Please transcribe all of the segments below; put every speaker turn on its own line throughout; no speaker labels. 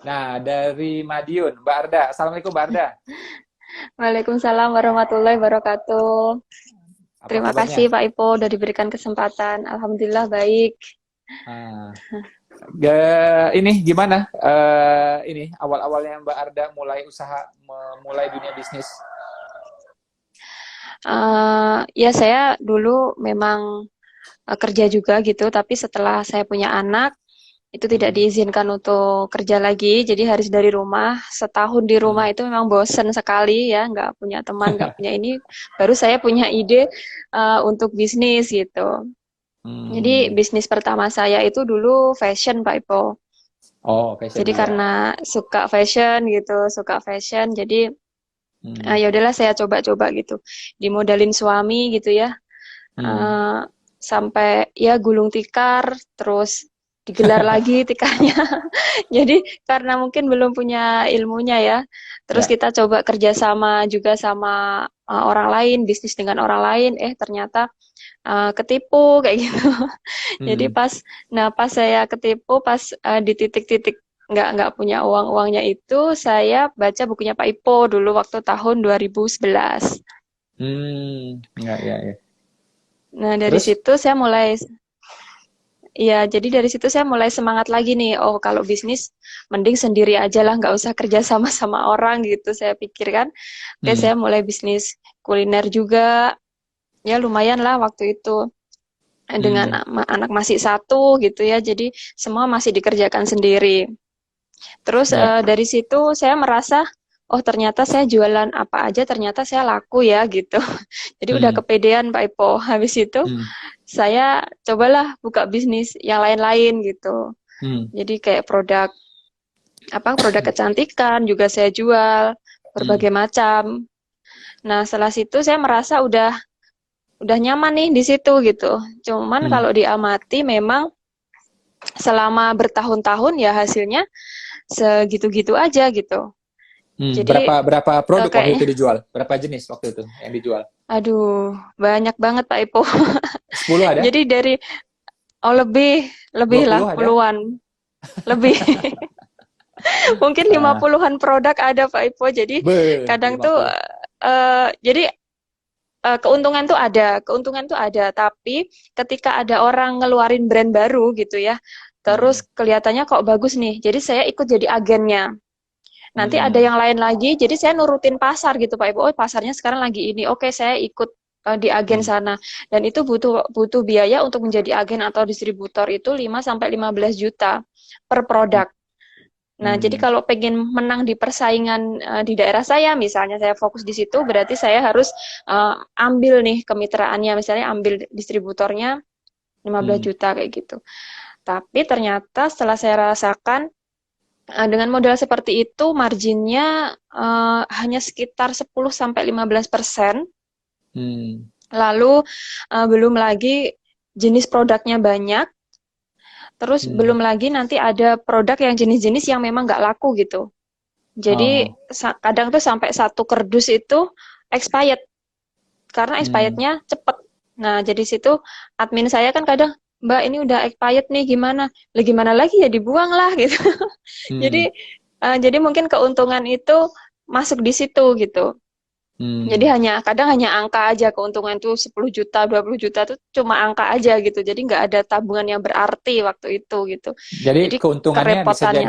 Nah, dari Madiun, Mbak Arda. Assalamualaikum, Mbak Arda.
Waalaikumsalam warahmatullahi wabarakatuh.
Apa
Terima
kabarnya?
kasih Pak Ipo udah diberikan kesempatan. Alhamdulillah baik.
Ah, ini gimana? Ini awal-awalnya Mbak Arda mulai usaha, memulai dunia bisnis.
Ya saya dulu memang kerja juga gitu, tapi setelah saya punya anak, itu tidak
Hmm,
diizinkan untuk kerja lagi, jadi harus dari rumah. Setahun di rumah
hmm,
itu memang bosen sekali ya, nggak punya teman, nggak punya ini. Baru saya punya ide untuk bisnis gitu. Jadi
hmm.
bisnis pertama saya itu dulu fashion Pak Ipo.
Oh, fashion
Jadi
juga.
karena suka fashion gitu, suka fashion, jadi
Hmm,
ya udahlah saya coba-coba gitu. Dimodalin suami gitu ya,
hmm.
eh, sampai ya gulung tikar, terus digelar lagi tikarnya. Jadi karena mungkin belum punya ilmunya ya, terus
Ya.
kita coba kerjasama juga sama orang lain, bisnis dengan orang lain, ternyata ketipu kayak gitu. Jadi
Hmm.
pas saya ketipu pas di titik-titik nggak punya uangnya itu saya baca bukunya Pak Ipo dulu waktu tahun 2011.
Ya, ya, ya.
Nah dari
Terus?
situ saya mulai ya jadi dari situ saya mulai semangat lagi nih. Oh kalau bisnis mending sendiri aja lah nggak usah kerja sama sama orang gitu saya pikirkan. Oke
Hmm,
saya mulai bisnis kuliner juga ya lumayan lah waktu itu dengan
hmm.
anak masih satu gitu ya jadi semua masih dikerjakan sendiri. Terus
Ya.
dari situ saya merasa, oh ternyata saya jualan apa aja ternyata saya laku ya gitu. Jadi udah
Hmm,
kepedean Pak Ipo. Habis itu
hmm,
saya cobalah buka bisnis yang lain-lain gitu.
hmm,
Jadi kayak produk kecantikan juga saya jual
hmm,
berbagai macam. Nah, setelah situ saya merasa udah nyaman nih di situ gitu. Cuman
hmm,
kalau diamati memang selama bertahun-tahun ya hasilnya segitu-gitu aja gitu.
hmm.
Jadi
Berapa produk waktu
kayaknya
itu dijual? Berapa jenis waktu itu yang dijual?
aduh, banyak banget Pak Ipo.
10 ada?
Jadi dari oh lebih lebih
dua
lah
puluh ada?
puluhan, lebih mungkin lima
Ah,
puluhan produk ada Pak Ipo. Jadi kadang tuh
50.
jadi keuntungan tuh ada, tapi ketika ada orang ngeluarin brand baru gitu ya, terus
Hmm,
kelihatannya kok bagus nih. Jadi saya ikut jadi agennya. Nanti ada
hmm,
yang lain lagi, jadi saya nurutin pasar gitu Pak Ibu. Oh, pasarnya sekarang lagi ini. Oke, saya ikut di agen
hmm,
sana. Dan itu butuh butuh biaya untuk menjadi agen atau distributor itu 5 sampai 15 juta per
hmm,
produk. Nah, jadi
hmm,
kalau pengen menang di persaingan di daerah saya, misalnya saya fokus di situ, berarti saya harus ambil nih kemitraannya, misalnya ambil distributornya 15
hmm,
juta kayak gitu. Tapi ternyata setelah saya rasakan dengan modal seperti itu marginnya hanya sekitar 10 sampai 15%.
hmm,
Lalu belum lagi jenis produknya banyak, terus
hmm.
belum lagi nanti ada produk yang jenis-jenis yang memang nggak laku gitu. Jadi
Oh,
kadang tuh sampai satu kardus itu expired karena
hmm,
expirednya cepet. Nah, jadi situ admin saya kan kadang, Mbak ini udah expired nih gimana? Lah gimana lagi ya dibuang lah gitu. Jadi
hmm,
jadi mungkin keuntungan itu masuk di situ gitu. Jadi
hmm.
kadang hanya angka aja keuntungan tuh 10 juta, 20 juta tuh cuma angka aja gitu. Jadi nggak ada tabungan yang berarti waktu itu gitu.
Jadi
Jadi
keuntungannya
kerepotannya.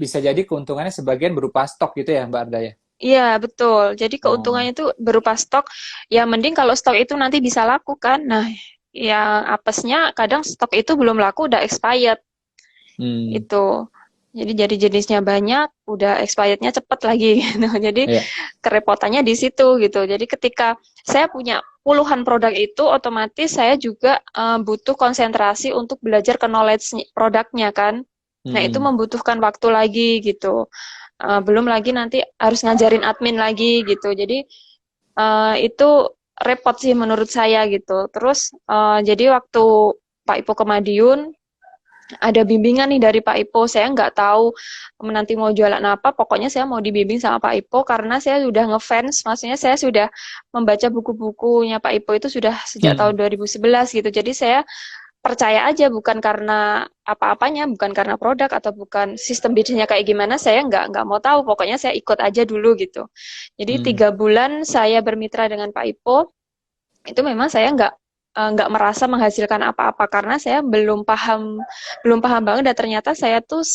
bisa jadi keuntungannya sebagian berupa stok gitu ya, Mbak Arda ya?
Iya, betul. Jadi
Oh,
keuntungannya itu berupa stok. Ya mending kalau stok itu nanti bisa laku kan. Nah, yang apesnya kadang stok itu belum laku udah expired
hmm,
itu. Jadi jenisnya banyak, udah expirednya cepet lagi gitu. Jadi
iya,
kerepotannya di situ gitu. Jadi ketika saya punya puluhan produk itu, otomatis saya juga butuh konsentrasi untuk belajar ke knowledge produknya kan. Nah, itu
hmm,
membutuhkan waktu lagi gitu. Belum lagi nanti harus ngajarin admin lagi gitu. Jadi itu repot sih menurut saya gitu. Terus jadi waktu Pak Ipo ke Madiun ada bimbingan nih dari Pak Ipo. Saya nggak tahu nanti mau jualan apa. Pokoknya saya mau dibimbing sama Pak Ipo karena saya sudah ngefans. Maksudnya saya sudah membaca buku-bukunya Pak Ipo itu sudah sejak tahun
hmm,
2011 gitu. Jadi saya percaya aja, bukan karena apa-apanya, bukan karena produk atau bukan sistem bisnisnya kayak gimana, saya nggak mau tahu, pokoknya saya ikut aja dulu gitu. Jadi
Hmm.
3 bulan saya bermitra dengan Pak Ipo, itu memang saya nggak merasa menghasilkan apa-apa karena saya belum paham banget, dan ternyata saya tuh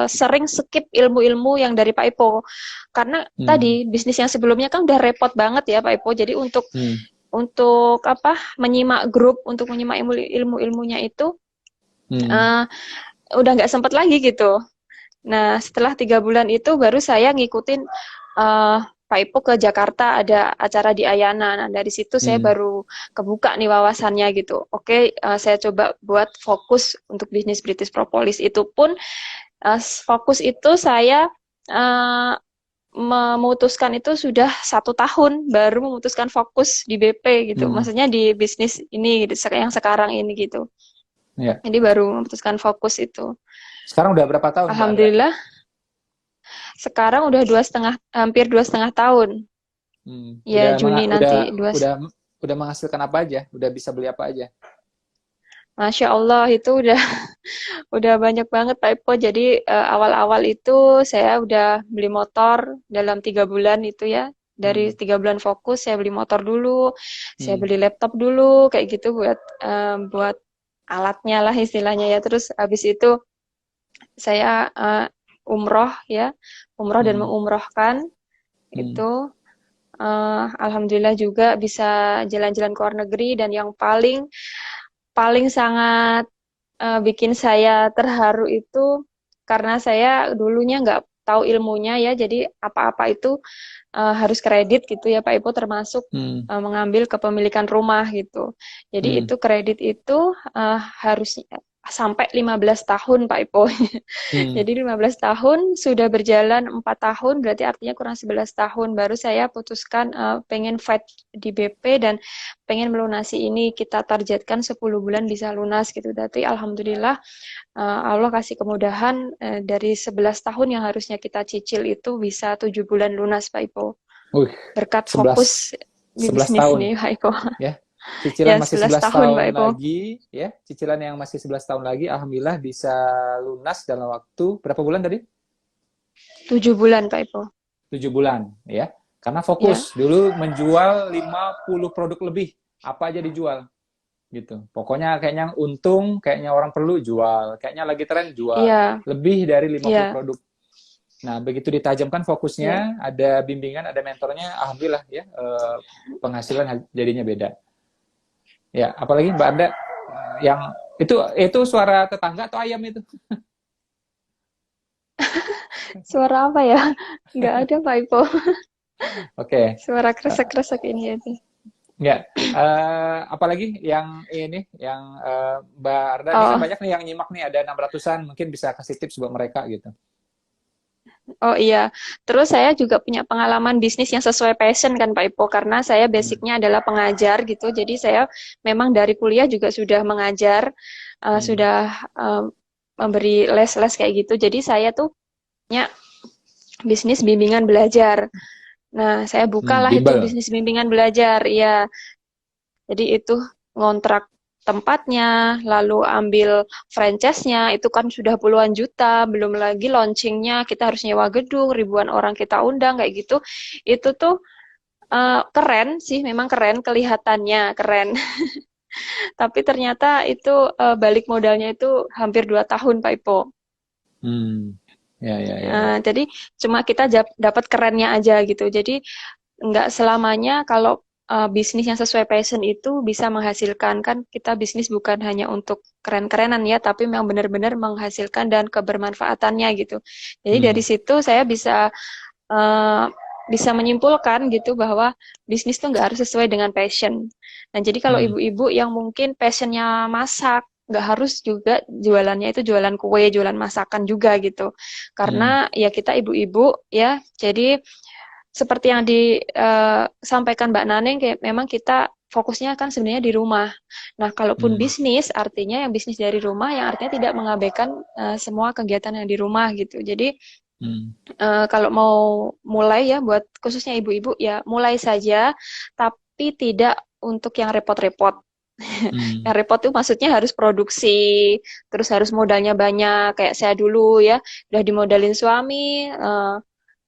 sering skip ilmu-ilmu yang dari Pak Ipo, karena
Hmm.
tadi bisnis yang sebelumnya kan udah repot banget ya Pak Ipo, jadi
Hmm.
untuk apa, menyimak grup, untuk menyimak ilmu-ilmunya itu
Hmm.
eh, udah nggak sempet lagi gitu. Nah, setelah 3 bulan itu baru saya ngikutin Pak Ipo ke Jakarta, ada acara di Ayana. Nah, dari situ saya
Hmm.
baru kebuka nih wawasannya gitu. Oke, saya coba buat fokus untuk bisnis British Propolis. Itu pun fokus itu saya eh, memutuskan itu sudah 1 tahun, baru memutuskan fokus di BP gitu.
Hmm.
Maksudnya di bisnis ini gitu, yang sekarang ini gitu.
Ya.
Jadi baru memutuskan fokus itu.
Sekarang udah berapa tahun, Mbak Arda?
Alhamdulillah, sekarang udah hampir 2,5 tahun.
Hmm.
Ya Juni nanti
Udah menghasilkan apa aja? Udah bisa beli apa aja?
Masya Allah itu udah banyak banget Pak Ipo. Jadi awal-awal itu saya udah beli motor dalam 3 bulan itu ya. Dari
Hmm.
3 bulan fokus saya beli motor dulu, saya
Hmm.
beli laptop dulu, kayak gitu buat alatnya lah istilahnya ya. Terus habis itu saya umroh ya, umroh dan
Hmm.
mengumrohkan
Hmm.
itu. Alhamdulillah juga bisa jalan-jalan ke luar negeri, dan yang paling paling sangat bikin saya terharu itu karena saya dulunya nggak tahu ilmunya ya, jadi apa-apa itu harus kredit gitu ya Pak Ibu, termasuk
Hmm.
mengambil kepemilikan rumah gitu. Jadi
Hmm.
itu kredit itu harus sampai 15 tahun Pak Ipo.
Hmm.
Jadi 15 tahun sudah berjalan 4 tahun, berarti artinya kurang 11 tahun baru saya putuskan pengen fight di BP dan pengen melunasi ini, kita targetkan 10 bulan bisa lunas gitu. Berarti alhamdulillah Allah kasih kemudahan, dari 11 tahun yang harusnya kita cicil itu bisa 7 bulan lunas Pak Ipo.
Wih,
Berkat
11
fokus di
11
bisnis
tahun
nih Pak Ipo.
ya. Cicilan
Ya
masih
11
11
tahun Pak
tahun
Ipo.
lagi ya. Cicilan yang masih 11 tahun lagi alhamdulillah bisa lunas dalam waktu berapa bulan tadi?
7 bulan Pak Ipo.
7 bulan ya. Karena
Ya,
fokus dulu menjual 50 produk lebih. Apa aja dijual gitu. Pokoknya kayaknya untung, kayaknya orang perlu jual, kayaknya lagi tren jual.
iya,
Lebih dari 50
iya,
produk. Nah, begitu ditajamkan
iya.
fokusnya, ada bimbingan, ada mentornya, alhamdulillah ya, penghasilan jadinya beda. Ya, apalagi Mbak Anda yang itu suara tetangga atau ayam itu?
Suara apa ya? Nggak ada Pak Ipo.
Oke.
Suara
Eh,
kresek-kresek ini aja.
Enggak. Apalagi yang ini, yang Mbak Arda, ini kan
Oh,
banyak nih yang nyimak nih, ada 600-an, mungkin bisa kasih tips buat mereka gitu.
oh iya. Terus saya juga punya pengalaman bisnis yang sesuai passion kan Pak Ipo, karena saya
Hmm.
basicnya adalah pengajar gitu. Jadi saya memang dari kuliah juga sudah mengajar,
Hmm.
sudah memberi les-les kayak gitu. Jadi saya tuh punya bisnis bimbingan belajar. Nah, saya bukalah itu
Bimbel.
bisnis bimbingan belajar. Ya, jadi itu ngontrak tempatnya, lalu ambil franchise-nya, itu kan sudah puluhan juta, belum lagi launching-nya, kita harus nyewa gedung, ribuan orang kita undang, kayak gitu. Itu tuh keren sih, memang keren, kelihatannya keren. Tapi ternyata itu balik modalnya itu hampir 2 tahun, Pak Ipo.
Hmm. Ya, ya, ya, ya.
Jadi cuma kita dapat kerennya aja gitu. Jadi nggak selamanya kalau bisnis yang sesuai passion itu bisa menghasilkan, kan kita bisnis bukan hanya untuk keren-kerenan ya, tapi memang benar-benar menghasilkan dan kebermanfaatannya gitu. Jadi dari
Hmm.
situ saya uh, bisa menyimpulkan gitu bahwa bisnis tuh nggak harus sesuai dengan passion. Nah jadi kalau
Hmm.
ibu-ibu yang mungkin passionnya masak, nggak harus juga jualannya itu jualan kue, jualan masakan juga gitu.
Hmm.
Karena ya kita ibu-ibu ya, jadi seperti yang disampaikan Mbak Naneng, kayak memang kita fokusnya kan sebenarnya di rumah. Nah, kalaupun
Hmm.
bisnis, artinya yang bisnis dari rumah, yang artinya tidak mengabaikan semua kegiatan yang di rumah gitu. Jadi,
Hmm.
kalau mau mulai ya, buat khususnya ibu-ibu ya, mulai saja, tapi tidak untuk yang repot-repot.
Hmm.
Yang repot tuh maksudnya harus produksi, terus harus modalnya banyak. Kayak saya dulu ya, udah dimodalin suami,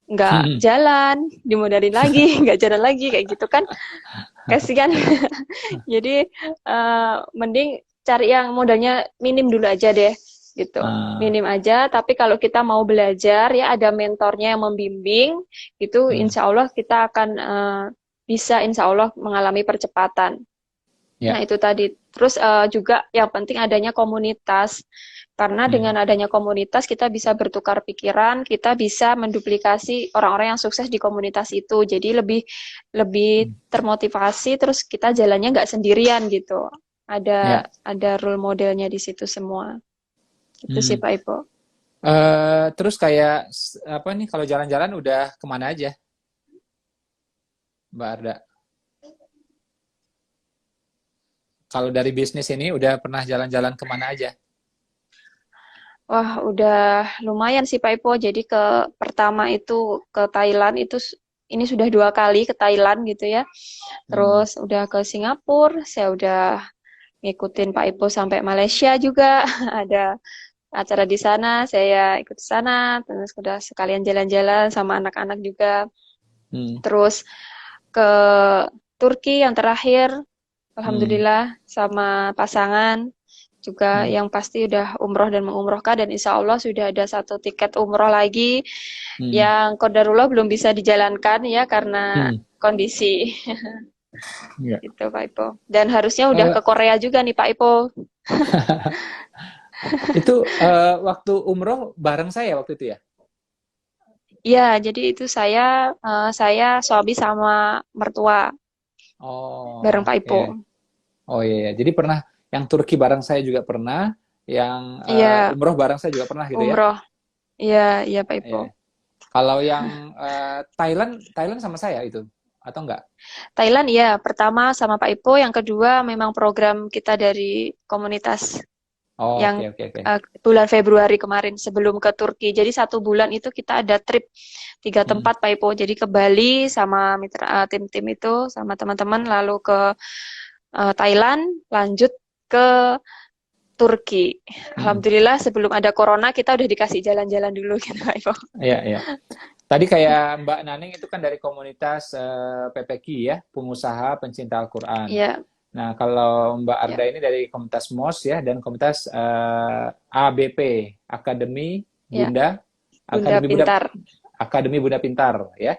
nggak jalan, dimodalin lagi, nggak jalan lagi, kayak gitu kan. Kasihan. Jadi mending cari yang modalnya minim dulu aja deh, gitu.
Ah,
Minim aja, tapi kalau kita mau belajar ya ada mentornya yang membimbing, itu
hmm.
insya Allah kita akan bisa insya Allah mengalami percepatan. Nah,
Ya.
itu tadi. Terus juga yang penting adanya komunitas. Karena
Hmm.
dengan adanya komunitas kita bisa bertukar pikiran, kita bisa menduplikasi orang-orang yang sukses di komunitas itu. Jadi lebih lebih
Hmm.
termotivasi, terus kita jalannya nggak sendirian gitu. Ada
Ya.
ada role modelnya di situ semua. Itu sih
Hmm.
Pak Ipo.
Terus kayak apa nih kalau jalan-jalan udah kemana aja, Mbak Arda? Kalau dari bisnis ini udah pernah jalan-jalan kemana aja?
Wah, udah lumayan sih Pak Ipo. Jadi pertama itu ke Thailand itu ini sudah 2 kali ke Thailand gitu ya.
Hmm.
Terus udah ke Singapura, saya udah ngikutin Pak Ipo sampai Malaysia juga. Ada acara di sana, saya ikut di sana. Terus udah sekalian jalan-jalan sama anak-anak juga.
Hmm.
Terus ke Turki yang terakhir,
Hmm.
Alhamdulillah sama pasangan. Juga
Hmm.
yang pasti udah umroh dan mengumrohkan dan insya Allah sudah ada 1 tiket umroh lagi
Hmm.
yang qadarullah belum bisa dijalankan ya karena
Hmm.
kondisi
Ya.
itu Pak Ipo. Dan harusnya udah
Eh,
ke Korea juga nih Pak Ipo.
itu waktu umroh bareng saya waktu itu ya?
Iya, jadi itu saya suami sama mertua bareng
Oh,
Pak
ya.
Ipo.
Oh iya, iya. Jadi pernah yang Turki bareng saya juga pernah, yang
Iya,
umroh bareng saya juga pernah gitu ya?
umroh. Iya, iya Pak Ipo.
Iya. Kalau yang Thailand, Thailand sama saya itu atau enggak?
Thailand ya, pertama sama Pak Ipo, yang kedua memang program kita dari komunitas
Oh,
yang
oke, oke, oke.
bulan Februari kemarin sebelum ke Turki. Jadi 1 bulan itu kita ada trip 3 tempat
Hmm.
Pak Ipo. Jadi ke Bali sama mitra tim-tim itu sama teman-teman, lalu ke Thailand, lanjut ke Turki.
Hmm.
Alhamdulillah sebelum ada corona kita udah dikasih jalan-jalan dulu gitu Pak Ipo.
Iya, iya. Tadi kayak Mbak Naning itu kan dari komunitas PPQ ya, pengusaha pencinta Al-Quran.
Iya,
Nah, kalau Mbak
ya.
Arda ini dari komunitas MOS ya, dan komunitas ABP, Akademi
Ya,
Bunda,
Bunda
Akademi Bunda,
Pintar.
Akademi Bunda Pintar ya.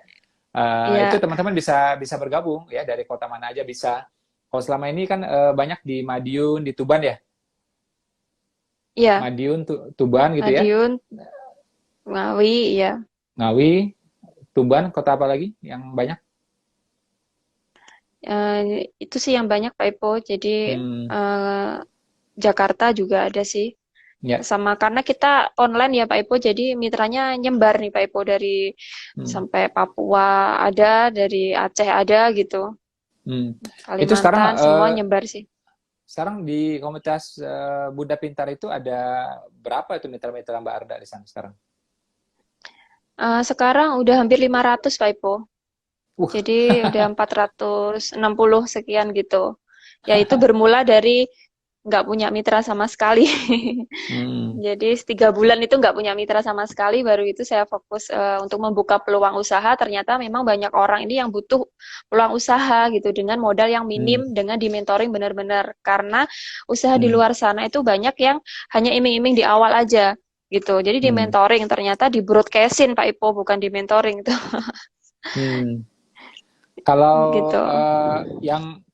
Itu
Iya,
teman-teman bisa bisa bergabung ya dari kota mana aja bisa. Kalau selama ini kan banyak di Madiun, di Tuban ya,
iya,
Madiun, Tuban gitu ya,
Madiun, Ngawi, iya.
Ngawi, Tuban, kota apa lagi yang banyak?
Itu sih yang banyak Pak Ipo. Jadi
Hmm,
eh, Jakarta juga ada sih.
ya,
Sama karena kita online ya Pak Ipo, jadi mitranya nyebar nih Pak Ipo dari
hmm,
sampai Papua ada, dari Aceh ada gitu.
hmm. Itu sekarang
Kalimantan semua nyebar sih.
sekarang di komunitas Bunda Pintar itu ada berapa itu mitra-mitra Mbak Arda di sana sekarang?
Sekarang udah hampir 500 Pak Ipo.
Uh,
Jadi udah 460 sekian gitu. Ya itu bermula dari nggak punya mitra sama sekali.
hmm,
Jadi 3 bulan itu nggak punya mitra sama sekali, baru itu saya fokus untuk membuka peluang usaha. Ternyata memang banyak orang ini yang butuh peluang usaha gitu dengan modal yang
hmm,
minim, dengan di-mentoring benar-benar. Karena usaha di
hmm,
luar sana itu banyak yang hanya iming-iming di awal aja gitu. Jadi
hmm,
di-mentoring ternyata di-broadcastin Pak Ipo, bukan di-mentoring itu
hmm. Kalau
gitu.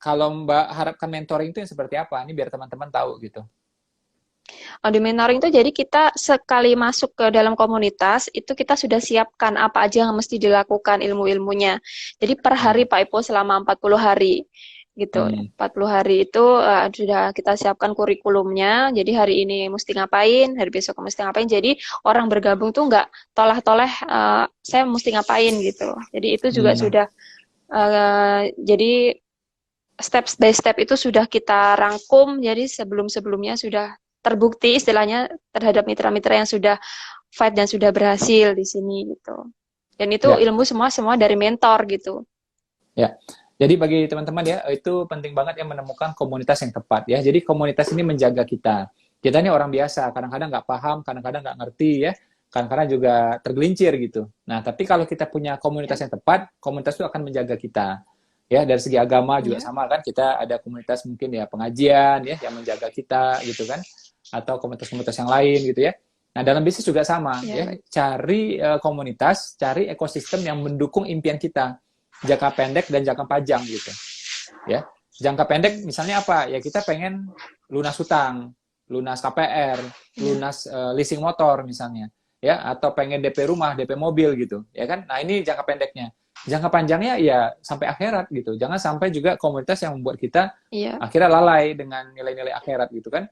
kalau Mbak harapkan mentoring itu yang seperti apa? Ini biar teman-teman tahu gitu.
Di mentoring itu jadi kita sekali masuk ke dalam komunitas, itu kita sudah siapkan apa aja yang mesti dilakukan ilmu-ilmunya. Jadi per hari
Hmm,
Pak Ipo selama 40 hari gitu.
hmm,
40 hari itu sudah kita siapkan kurikulumnya. Jadi hari ini mesti ngapain, hari besok mesti ngapain. Jadi orang bergabung tuh nggak toleh-toleh saya mesti ngapain gitu. Jadi itu juga
hmm,
sudah jadi step by step itu sudah kita rangkum, jadi sebelum-sebelumnya sudah terbukti istilahnya terhadap mitra-mitra yang sudah fight dan sudah berhasil di sini gitu. Dan itu
ya,
ilmu semua dari mentor gitu.
ya. Jadi bagi teman-teman ya, itu penting banget ya menemukan komunitas yang tepat ya. Jadi komunitas ini menjaga kita. Kita ini orang biasa, kadang-kadang nggak paham, kadang-kadang nggak ngerti ya, kadang-kadang juga tergelincir gitu. Nah, tapi kalau kita punya komunitas yang tepat, komunitas itu akan menjaga kita. Ya, dari segi agama juga
Ya,
sama kan, kita ada komunitas mungkin ya pengajian ya yang menjaga kita gitu kan, atau komunitas-komunitas yang lain gitu ya. Nah, dalam bisnis juga sama
ya,
ya, cari komunitas, cari ekosistem yang mendukung impian kita jangka pendek dan jangka panjang gitu ya. Jangka pendek misalnya apa ya, kita pengen lunas hutang, lunas KPR,
ya,
lunas leasing motor misalnya ya, atau pengen DP rumah, DP mobil gitu ya kan. Nah, ini jangka pendeknya. Jangka panjangnya ya sampai akhirat gitu, jangan sampai juga komunitas yang membuat kita
ya,
akhirnya lalai dengan nilai-nilai akhirat gitu kan.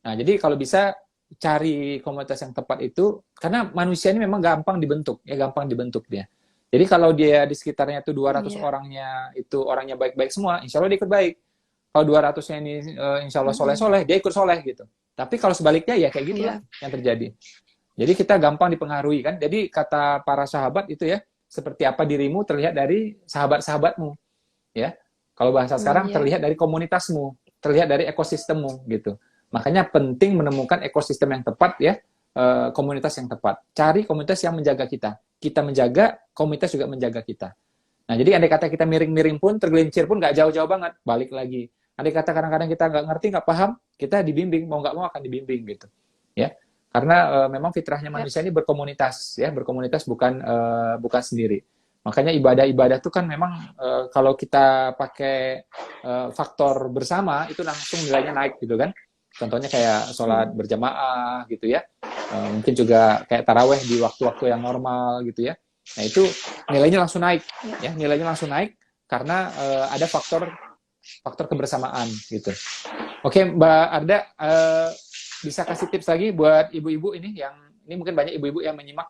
Nah, jadi kalau bisa cari komunitas yang tepat itu, karena manusia ini memang gampang dibentuk ya, gampang dibentuk dia. Jadi kalau dia di sekitarnya itu 200
ya.
orangnya itu orangnya baik-baik semua, insya Allah dia ikut baik. Kalau 200-nya ini insya Allah soleh-soleh, dia ikut soleh gitu. Tapi kalau sebaliknya ya kayak gitulah
Ya,
yang terjadi. Jadi kita gampang dipengaruhi kan. Jadi kata para sahabat itu ya, seperti apa dirimu terlihat dari sahabat-sahabatmu ya. Kalau bahasa sekarang
ya,
terlihat dari komunitasmu, terlihat dari ekosistemmu gitu. Makanya penting menemukan ekosistem yang tepat ya, komunitas yang tepat. Cari komunitas yang menjaga kita. Kita menjaga, komunitas juga menjaga kita. Nah, jadi andai kata kita miring-miring pun, tergelincir pun nggak jauh-jauh banget, balik lagi. Andai kata kadang-kadang kita nggak ngerti, nggak paham, kita dibimbing, mau nggak mau akan dibimbing gitu. Ya, karena memang fitrahnya
ya,
manusia ini berkomunitas, ya, berkomunitas bukan sendiri. Makanya ibadah-ibadah itu kan memang kalau kita pakai faktor bersama itu langsung nilainya naik gitu kan. Contohnya kayak sholat berjamaah gitu ya. Mungkin juga kayak taraweh di waktu-waktu yang normal gitu ya. Nah, itu nilainya langsung naik ya, nilainya langsung naik karena ada faktor faktor kebersamaan gitu. Oke, Mbak Arda, bisa kasih tips lagi buat ibu-ibu ini mungkin banyak ibu-ibu yang menyimak.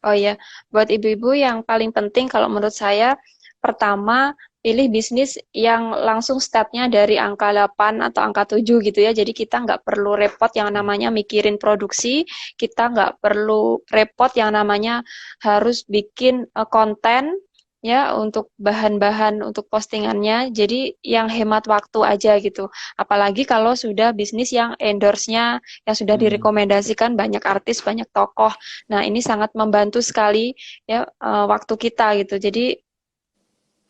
Oh ya, buat ibu-ibu yang paling penting kalau menurut saya, pertama, pilih bisnis yang langsung stepnya dari angka 8 atau angka 7 gitu ya. Jadi kita nggak perlu repot yang namanya mikirin produksi, kita nggak perlu repot yang namanya harus bikin konten ya untuk bahan-bahan untuk postingannya. Jadi yang hemat waktu aja gitu. Apalagi kalau sudah bisnis yang endorse-nya, yang sudah
Hmm.
direkomendasikan banyak artis, banyak tokoh. Nah, ini sangat membantu sekali ya waktu kita gitu. Jadi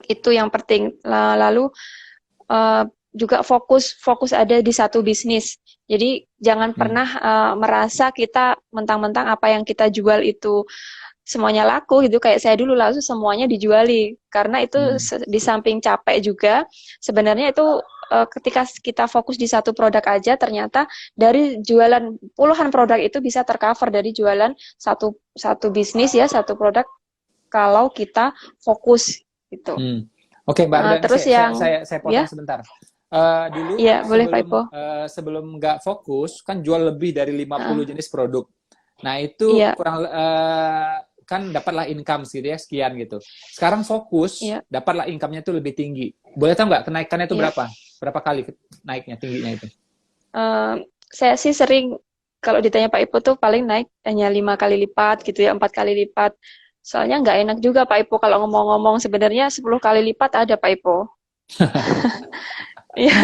itu yang penting. Lalu eh, juga fokus fokus ada di satu bisnis. Jadi jangan
Hmm.
pernah merasa kita mentang-mentang apa yang kita jual itu semuanya laku gitu. Kayak saya dulu langsung semuanya dijuali karena itu
Hmm.
di samping capek juga sebenarnya itu ketika kita fokus di satu produk aja ternyata dari jualan puluhan produk itu bisa tercover dari jualan satu satu bisnis ya satu produk kalau kita fokus gitu.
Hmm. Oke, Mbak Arda, ini
Terus yang
saya potong
ya,
sebentar. Dulu
ya boleh Pak Ipo.
sebelum nggak fokus kan jual lebih dari 50
Uh,
jenis produk. Nah, itu
iya,
kurang kan dapatlah income gitu ya, sekian gitu. Sekarang fokus,
iya,
dapatlah income-nya itu lebih tinggi. Boleh tahu nggak kenaikannya itu
iya.
berapa? Berapa kali naiknya, tingginya itu?
Eh, saya sih sering kalau ditanya Pak Ipo tuh paling naik hanya 5 kali lipat gitu ya, 4 kali lipat. Soalnya nggak enak juga Pak Ipo kalau ngomong-ngomong sebenarnya 10 kali lipat ada Pak Ipo. Iya,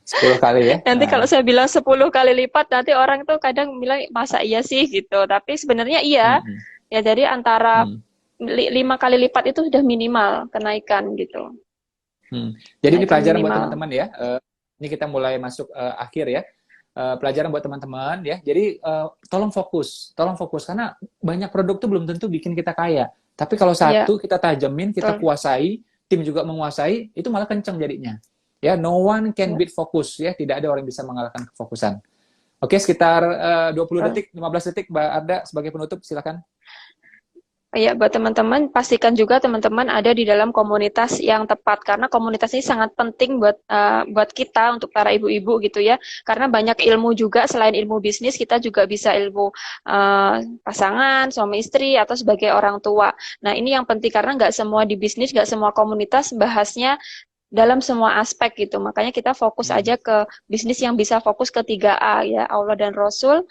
10 kali ya?
nanti
Nah,
kalau saya bilang 10 kali lipat nanti orang tuh kadang bilang masa iya sih gitu. Tapi sebenarnya iya.
hmm,
Ya jadi antara
hmm,
5 kali lipat itu sudah minimal kenaikan gitu.
hmm. Jadi ini
Kenaikan
pelajaran buat
minimal.
teman-teman ya. Ini kita mulai masuk akhir ya. Pelajaran buat teman-teman ya. Jadi tolong fokus karena banyak produk tuh belum tentu bikin kita kaya. Tapi kalau
Iya,
satu kita tajamin, kita
betul.
kuasai, tim juga menguasai, itu malah kenceng jadinya. Ya, no one can
Ya,
beat fokus ya. Tidak ada orang yang bisa mengalahkan kefokusan. Oke, sekitar 20
betul.
detik, 15 detik Mbak Arda sebagai penutup silakan.
Ya, buat teman-teman, pastikan juga teman-teman ada di dalam komunitas yang tepat karena komunitas ini sangat penting buat kita untuk para ibu-ibu gitu ya. Karena banyak ilmu juga selain ilmu bisnis, kita juga bisa ilmu pasangan, suami istri atau sebagai orang tua. Nah, ini yang penting karena nggak semua di bisnis, nggak semua komunitas bahasnya dalam semua aspek gitu. Makanya kita fokus
Hmm.
aja ke bisnis yang bisa fokus ke 3A ya, Allah dan Rasul,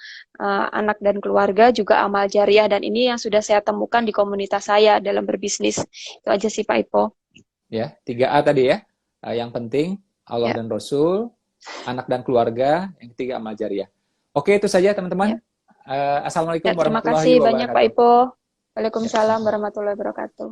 anak dan keluarga, juga amal jariah dan ini yang sudah saya temukan di komunitas saya dalam berbisnis. Itu aja sih Pak Ipo.
ya. 3A tadi ya. Yang penting Allah
Ya,
dan Rasul, anak dan keluarga, yang ketiga amal jariah. Oke, itu saja
ya.
teman-teman. Assalamualaikum
Ya, terima
warahmatullahi
kasih banyak Pak
wabarakatuh.
Ipo.
Ya,
Waalaikumsalam
sama-sama.
warahmatullahi wabarakatuh.